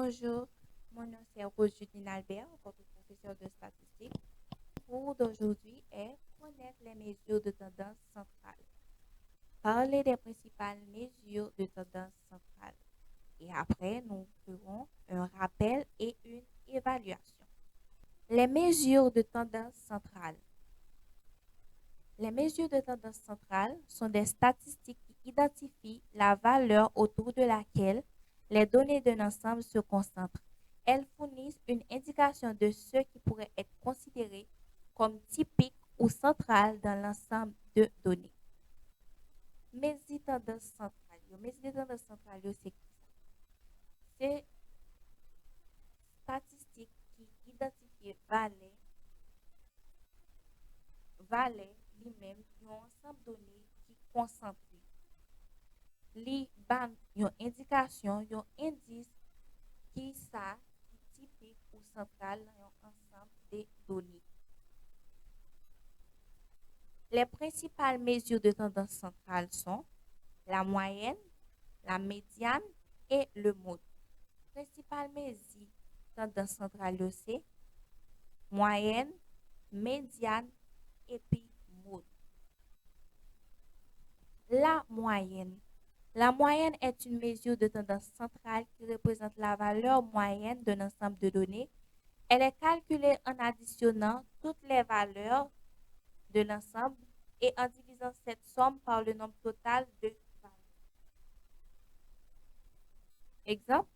Bonjour, mon nom c'est Rose Judine Albert, votre professeur de statistique. Pour d'aujourd'hui est connaître les mesures de tendance centrale. Parler des principales mesures de tendance centrale. Et après, nous ferons un rappel et une évaluation. Les mesures de tendance centrale. Les mesures de tendance centrale sont des statistiques qui identifient la valeur autour de laquelle les données d'un ensemble se concentrent. Elles fournissent une indication de ce qui pourrait être considéré comme typique ou central dans l'ensemble de données. Mesures de tendance centrale. Mesures de tendance centrale, c'est qui ça? C'est statistique qui identifie valeur lui-même un ensemble de données qui concentrent li ban yon indikasyon, yon indice qui sa ki tipik ou central dans yon ensemble de données. Les principales mesures de tendance centrale sont la moyenne, la médiane et le mode. Principales mesures de tendance centrale, c'est moyenne, médiane et puis mode. La moyenne. La moyenne est une mesure de tendance centrale qui représente la valeur moyenne d'un ensemble de données. Elle est calculée en additionnant toutes les valeurs de l'ensemble et en divisant cette somme par le nombre total de valeurs. Exemple,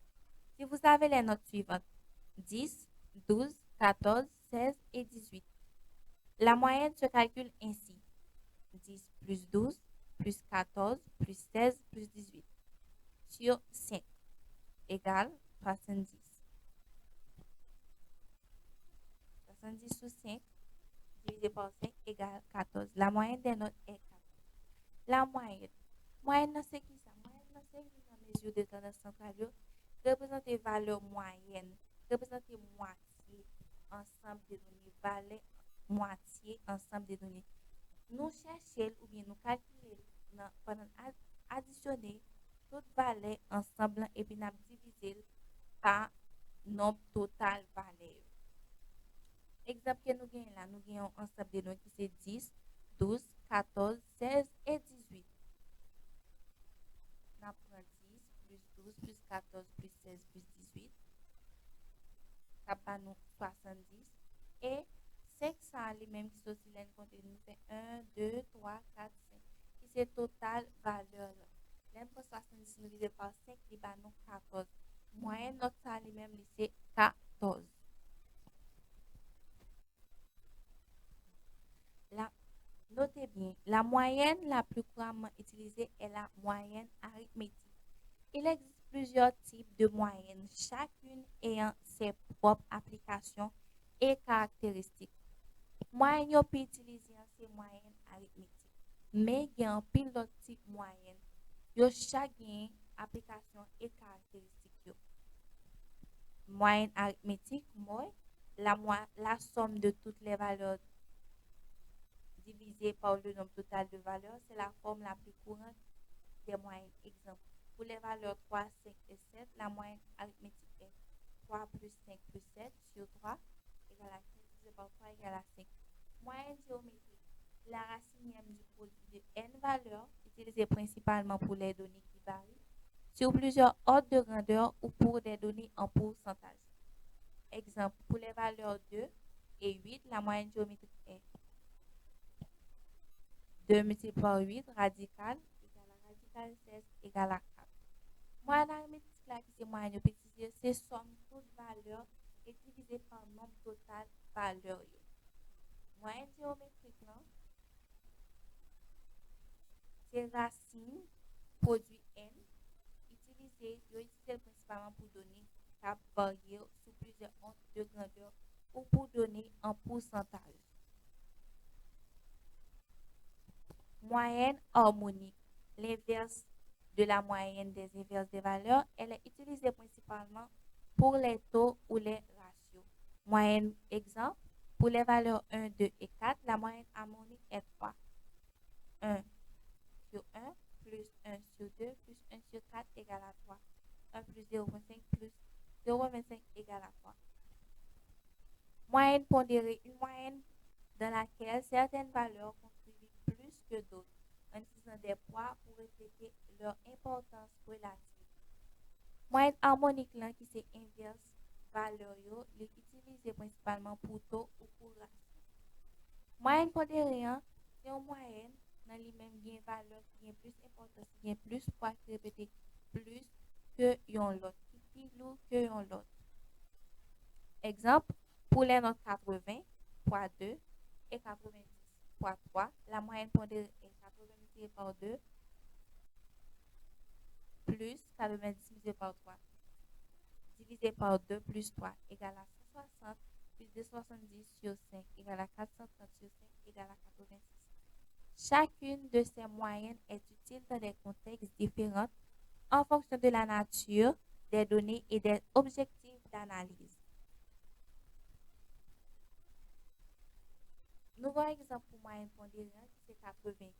si vous avez les notes suivantes, 10, 12, 14, 16 et 18. La moyenne se calcule ainsi. 10 plus 12 plus 14 plus 16 plus 18 sur 5 égale 70. 70 sur 5 divisé par 5 égale 14. La moyenne des notes est 14. La moyenne. Moyenne, c'est qui ça? Moyenne, c'est une mesure de tendance centrale. Représente valeur moyenne. Représente moitié ensemble des données. Valeur moitié ensemble des données. Nous cherchons ou bien nous calculons pendant additionner toute valeur ensemble et puis nous diviser par nombre total valeur. Exemple que nous gagnons là, nous gagnons ensemble de données qui c'est 10, 12, 14, 16 et 18. Nous prenons 10 plus 12 plus 14 plus 16 plus 18. Ça va nous 70. Et 500 lui-même qui sont sur contenu nous fait 1, 2, 3, 4, 5. Qui c'est total valeur là. L'impo 70 divisé par 5, il va nous 14. Moyenne notre ça lui-même c'est 14. Notez bien, la moyenne la plus couramment utilisée est la moyenne arithmétique. Il existe plusieurs types de moyennes, chacune ayant ses propres applications et caractéristiques. Moyenne peut utiliser ces moyennes arithmétiques, mais il y a un pilote type moyenne. Yo chaque application et caractéristiques. Moyenne arithmétique, moi, la somme de toutes les valeurs divisé par le nombre total de valeurs, c'est la forme la plus courante des moyennes. Exemple, pour les valeurs 3, 5 et 7, la moyenne arithmétique est 3 plus 5 plus 7 sur 3 égale à 15 divisé par 3 égale à 5. Moyenne géométrique, la racine du produit de n valeurs, utilisée principalement pour les données qui varient, sur plusieurs ordres de grandeur ou pour des données en pourcentage. Exemple, pour les valeurs 2 et 8, la moyenne géométrique est 2 multiplié par 8 radical égale à radical 16 égale à 4. Moyenne arithmétique là qui c'est moyenne petite, c'est somme toute valeur et divisé par nombre total valeur. Moyenne géométrique là, c'est racine produit n utilisé principalement pour donner cap varier sous plusieurs ordres de grandeur ou pour donner en pourcentage. Moyenne harmonique. L'inverse de la moyenne des inverses des valeurs, elle est utilisée principalement pour les taux ou les ratios. Moyenne exemple, pour les valeurs 1, 2 et 4, la moyenne harmonique est 3. 1 sur 1 plus 1 sur 2 plus 1 sur 4 égale à 3. 1 plus 0,5 plus Moyenne pondérée, une moyenne dans laquelle certaines valeurs contribuent plus que d'autres en utilisant des poids pour refléter leur importance relative. Moyenne harmonique là qui c'est inverse valeur yo, les utilisé principalement pour taux ou pour ratio. Moyenne pondérée, hein, c'est une moyenne dans lui-même qui a une valeur qui a plus importance, qui a plus poids qui répéter plus que yon l'autre, qui plus lourd que yon l'autre. Exemple, pour les notes 80, poids 2 et 90, poids 3, la moyenne pondérée est 80 multiplié par 2 plus 90 multiplié par 3 divisé par 2 plus 3 égale à 160 plus 270 sur 5 égale à 430 sur 5 égale à 86. Chacune de ces moyennes est utile dans des contextes différents en fonction de la nature des données et des objectifs d'analyse. Nous voyons exemple pour moyenne pondérée, c'est 80 qui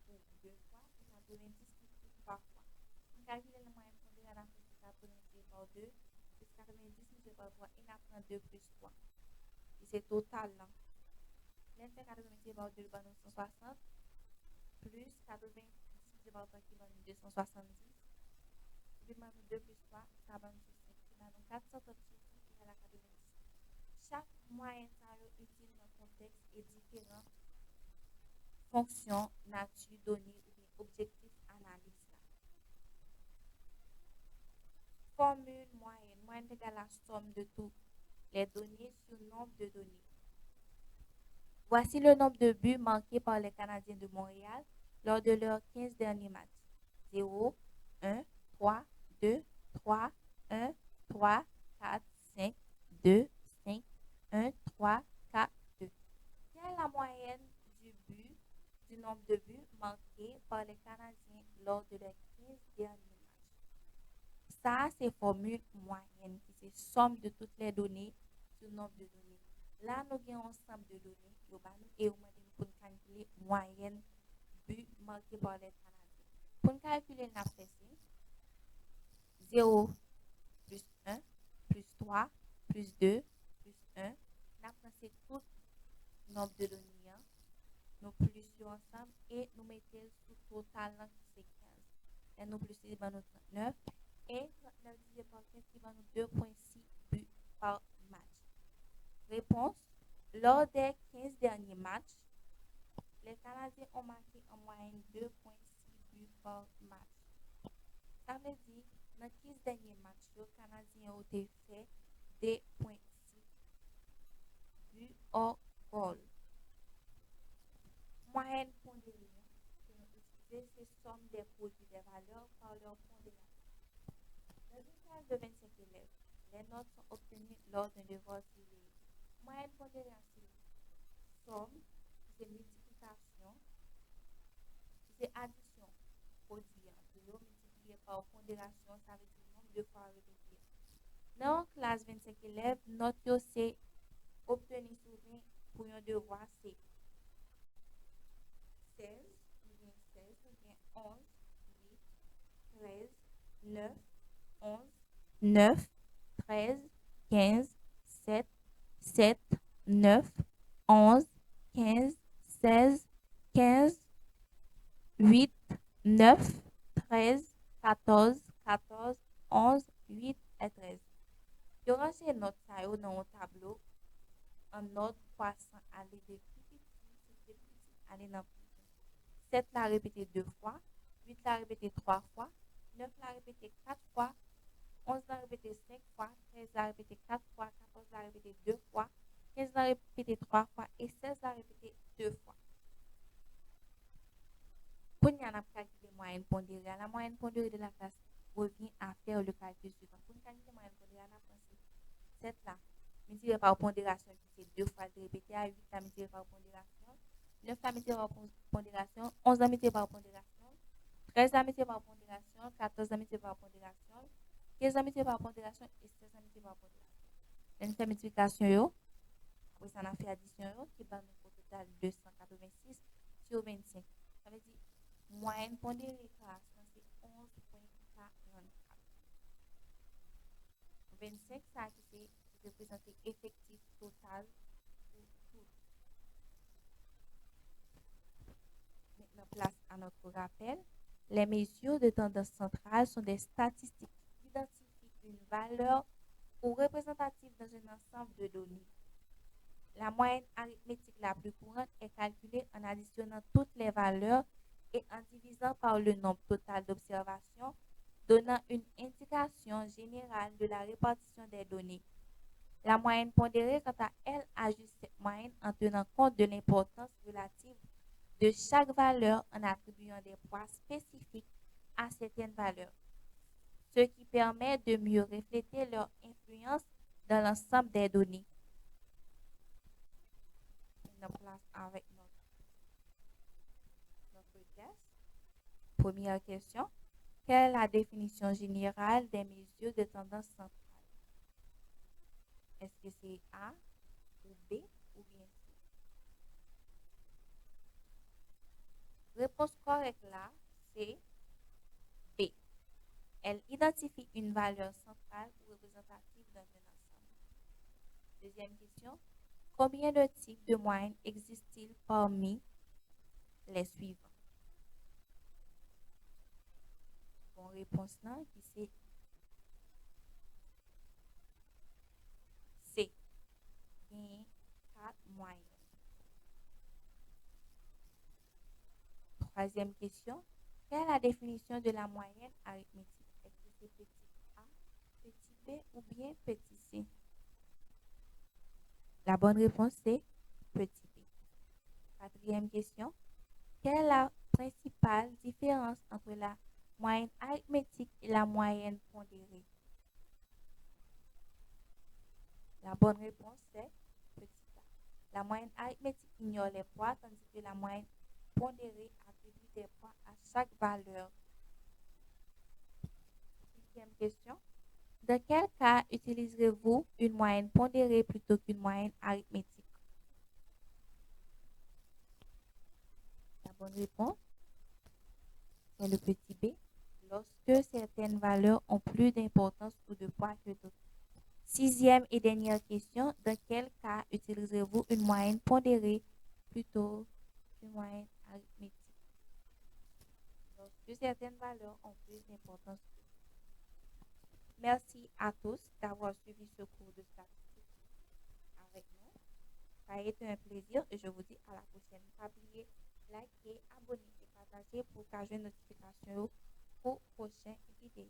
pour 2 fois et 90 qui pour 3 fois. On calcule la moyenne pondérée à la fin de 80 par 2 plus 90 multiplié par 3 et on apprend 2 plus 3. Et c'est total là. L'un fait 80 multiplié par 2 va nous 160 plus 90 multiplié par 3 qui va nous 270. Et puis nous 2 plus 3, ça va nous 5 qui va nous 436 égale à 90. Chaque moyenne est utile dans le contexte et différentes fonctions, nature, données ou bien objectifs analyse. Formule moyenne. Moyenne égale la somme de toutes les données sur le nombre de données. Voici le nombre de buts marqués par les Canadiens de Montréal lors de leurs 15 derniers matchs. 0, 1, 3, 2, 3, 1, 3, 4, 5, 2, 5, 1, 3, 4, 2. Quelle est la moyenne du nombre de buts marqués par les Canadiens lors de leurs 15 derniers matchs? Ça, c'est formule moyenne, qui c'est somme de toutes les données sur le nombre de données. Là, nous avons un ensemble de données et nous pour calculer moyenne but marqué par les Canadiens. Pour calculer, nous avons 0 plus 1 plus 3 plus 2 plus 1. Nous avons tout le nombre de données. Nous plus sur ensemble et nous mettons sous total qui c'est 15. Et nous plus c'est 39 et 39 divisé par 15 qui va nous 2,6 buts par match. Réponse. Lors des 15 derniers matchs, les Canadiens ont marqué en moyenne 2,6 buts par match. Ça veut dire que dans les 15 derniers matchs, les Canadiens ont fait 2,6 buts hors goal. Moyenne pondérée, c'est somme des produits des valeurs par leur pondération. Dans une classe de 25 élèves, les notes sont obtenues lors d'un devoir suivi. Moyenne pondérée, c'est somme, c'est multiplication, c'est addition, produit entre eux, multiplié par pondération, ça veut dire nombre de fois répété. Dans une classe 25 élèves, note c'est obtenu souvent pour un devoir, c'est 16, ou bien 16, ou bien 11, 8, 13, 9, 11, 9, 13, 15, 7, 7, 9, 11, 15, 16, 15, 8, 9, 13, 14, 14, 11, 8 et 13. Durant ces notes, ça y dans un tableau, en note croissant, aller de plus petit, aller dans plus. 7 l'a répété 2 fois, 8 l'a répété 3 fois, 9 l'a répété 4 fois, 11 l'a répété 5 fois, 13 l'a répété 4 fois, 14 l'a répété 2 fois, 15 l'a répété 3 fois et 16 l'a répété 2 fois. Pour nous calculer la moyenne pondérée, la moyenne pondérée de la classe revient à faire le calcul suivant. Pour nous calculer la moyenne pondérée, on a pensé 7 là, multiplié par pondération qui c'est 2 fois répété à 8 là, multiplié par pondération. 9 la multiplié par pondération, 11 la multiplié par pondération, 13 la multiplié par pondération, 14 la multiplié par pondération, 15 la multiplié par pondération et 16 la multiplié par pondération. Une fait multiplication, après ça on a fait addition qui va nous au total 286 sur 25. Ça veut dire moyenne pondérée classe, c'est 11,44. 25, ça c'est représenter effectif total pour tout. Maintenant, place à notre rappel. Les mesures de tendance centrale sont des statistiques qui identifient une valeur ou représentative dans un ensemble de données. La moyenne arithmétique la plus courante est calculée en additionnant toutes les valeurs et en divisant par le nombre total d'observations, donnant une indication générale de la répartition des données. La moyenne pondérée, quant à elle, ajuste cette moyenne en tenant compte de l'importance relative de chaque valeur en attribuant des poids spécifiques à certaines valeurs, ce qui permet de mieux refléter leur influence dans l'ensemble des données. Maintenant, place avec notre test. Première question. Quelle est la définition générale des mesures de tendance centrale? Est-ce que c'est A ou B ou bien C? Réponse correcte là, c'est B. Elle identifie une valeur centrale ou représentative dans un ensemble. Deuxième question. Combien de types de moyennes existent-ils parmi les suivants? Bon, réponse là, qui c'est C. Il y a 4 moyennes. Troisième question. Quelle est la définition de la moyenne arithmétique? Est-ce que c'est petit a, petit b ou bien petit c? La bonne réponse c'est petit b. Quatrième question. Quelle est la principale différence entre la moyenne arithmétique et la moyenne pondérée? La bonne réponse c'est petit a. La moyenne arithmétique ignore les poids tandis que la moyenne pondérée attribue des poids à chaque valeur. Sixième question. Dans quel cas utiliserez-vous une moyenne pondérée plutôt qu'une moyenne arithmétique? La bonne réponse est le petit b, lorsque certaines valeurs ont plus d'importance ou de poids que d'autres. Sixième et dernière question. Dans quel cas utiliserez-vous une moyenne pondérée plutôt qu'une moyenne arithmétique? Lorsque certaines valeurs ont plus d'importance que d'autres. Merci à tous d'avoir suivi ce cours de statistique avec nous. Ça a été un plaisir et je vous dis à la prochaine. N'oubliez pas de liker, abonner et partager pour que j'ai une notification aux prochaines vidéos.